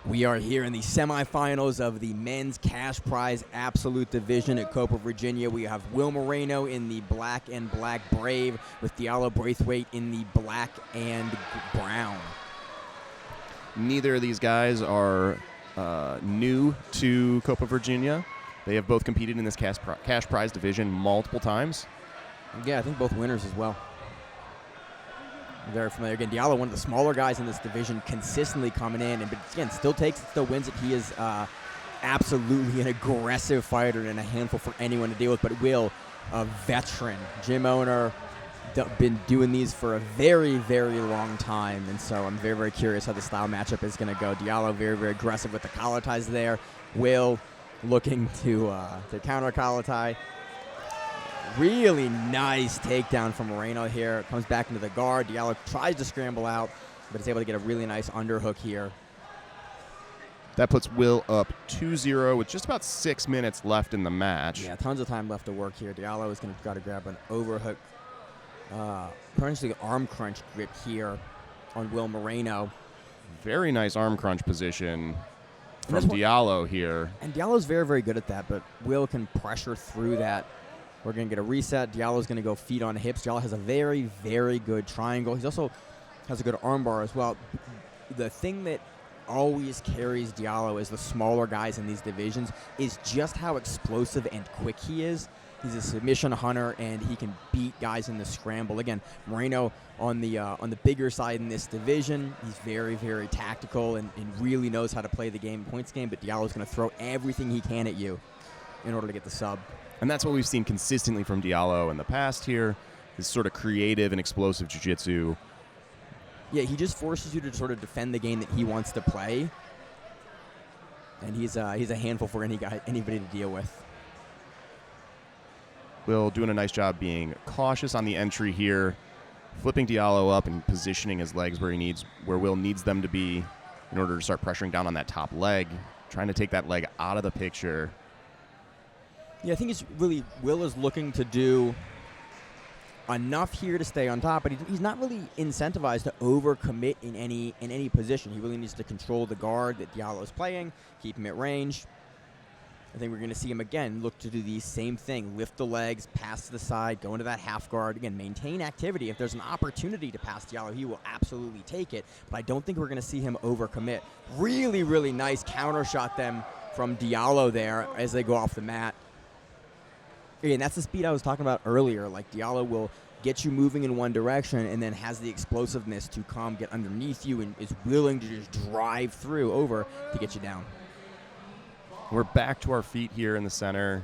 We are here in the semifinals of the men's cash prize absolute division at Copa, Virginia. We have Will Merino in the black and black Brave with Diallo Braithwaite in the black and brown. Neither of these guys are new to Copa, Virginia. They have both competed in this cash prize division multiple times. Yeah, I think both winners as well. Very familiar. Again, Diallo, one of the smaller guys in this division, consistently coming in, but again, still wins it. He is absolutely an aggressive fighter and a handful for anyone to deal with. But Will, a veteran, gym owner, been doing these for a very, very long time, and so I'm very, very curious how the style matchup is going to go. Diallo very, very aggressive with the collar ties there. Will looking to counter collar tie. Really nice takedown from Merino here. Comes back into the guard. Diallo tries to scramble out, but is able to get a really nice underhook here. That puts Will up 2-0 with just about 6 minutes left in the match. Yeah, tons of time left to work here. Diallo is going to try to grab an overhook. Potentially arm crunch grip here on Will Merino. Very nice arm crunch position from Diallo here. And Diallo's very, very good at that, but Will can pressure through that. We're going to get a reset. Diallo's going to go feet on hips. Diallo has a very, very good triangle. He also has a good armbar as well. The thing that always carries Diallo as the smaller guys in these divisions is just how explosive and quick he is. He's a submission hunter, and he can beat guys in the scramble. Again, Merino on the bigger side in this division. He's very, very tactical and really knows how to play the game, points game, but Diallo's going to throw everything he can at you in order to get the sub. And that's what we've seen consistently from Diallo in the past here, this sort of creative and explosive jiu-jitsu. Yeah, he just forces you to sort of defend the game that he wants to play. And he's a handful for anybody to deal with. Will doing a nice job being cautious on the entry here, flipping Diallo up and positioning his legs where Will needs them to be in order to start pressuring down on that top leg, trying to take that leg out of the picture. Yeah, I think it's really Will is looking to do enough here to stay on top, but he's not really incentivized to overcommit in any position. He really needs to control the guard that Diallo is playing, keep him at range. I think we're going to see him again look to do the same thing, lift the legs, pass to the side, go into that half guard. Again, maintain activity. If there's an opportunity to pass Diallo, he will absolutely take it, but I don't think we're going to see him overcommit. Really, really nice counter shot them from Diallo there as they go off the mat. And that's the speed I was talking about earlier. Like, Diallo will get you moving in one direction and then has the explosiveness to come get underneath you and is willing to just drive through over to get you down. We're back to our feet here in the center.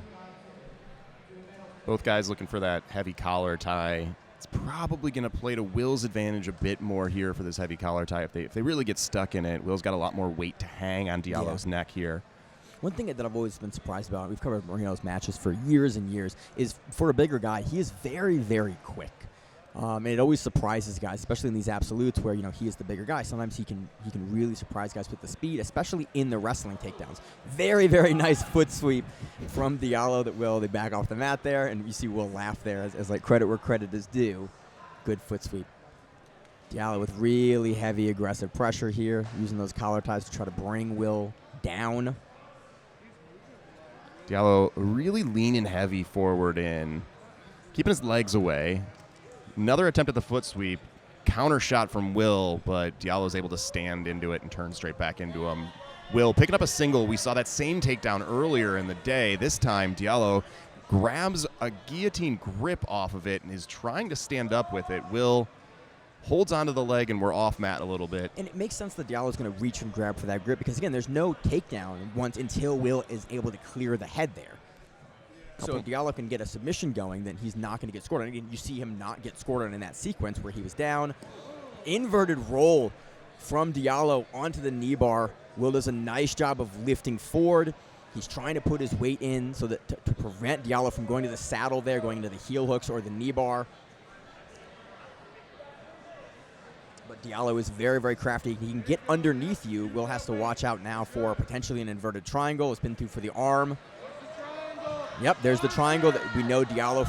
Both guys looking for that heavy collar tie. It's probably going to play to Will's advantage a bit more here for this heavy collar tie. If they really get stuck in it, Will's got a lot more weight to hang on Diallo's neck here. One thing that I've always been surprised about, we've covered Merino's matches for years and years, is for a bigger guy, he is very, very quick. And it always surprises guys, especially in these absolutes where, he is the bigger guy. Sometimes he can really surprise guys with the speed, especially in the wrestling takedowns. Very, very nice foot sweep from Diallo that they back off the mat there, and you see Will laugh there as like credit where credit is due. Good foot sweep. Diallo with really heavy aggressive pressure here, using those collar ties to try to bring Will down. Diallo really leaning heavy forward in, keeping his legs away. Another attempt at the foot sweep. Counter shot from Will, but Diallo's able to stand into it and turn straight back into him. Will picking up a single. We saw that same takedown earlier in the day. This time, Diallo grabs a guillotine grip off of it and is trying to stand up with it. Will holds onto the leg, and we're off mat a little bit. And it makes sense that Diallo's going to reach and grab for that grip because, again, there's no takedown until Will is able to clear the head there. So if Diallo can get a submission going, then he's not going to get scored on. Again, you see him not get scored on in that sequence where he was down. Inverted roll from Diallo onto the knee bar. Will does a nice job of lifting forward. He's trying to put his weight in so that to prevent Diallo from going to the saddle there, going into the heel hooks or the knee bar. But Diallo is very, very crafty. He can get underneath you. Will has to watch out now for potentially an inverted triangle. It's been through for the arm. Yep, there's the triangle that we know Diallo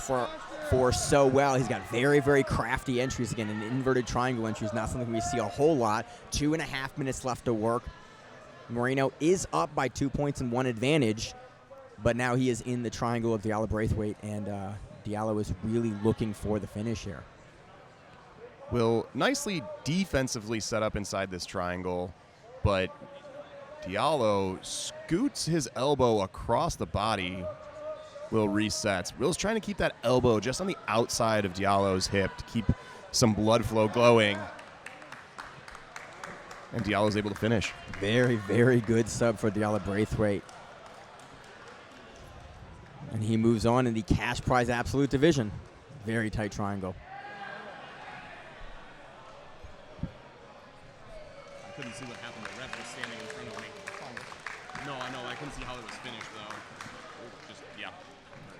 for so well. He's got very, very crafty entries. Again, an inverted triangle entry is not something we see a whole lot. 2.5 minutes left to work. Merino is up by 2 points and 1 advantage, but now he is in the triangle of Diallo Braithwaite, and Diallo is really looking for the finish here. Will nicely defensively set up inside this triangle, but Diallo scoots his elbow across the body. Will resets. Will's trying to keep that elbow just on the outside of Diallo's hip to keep some blood flow glowing. And Diallo's able to finish. Very, very good sub for Diallo Braithwaite. And he moves on in the cash prize absolute division. Very tight triangle. I couldn't see what happened. The ref was standing in front of me. No, I know. I couldn't see how it was finished, though. Just, yeah.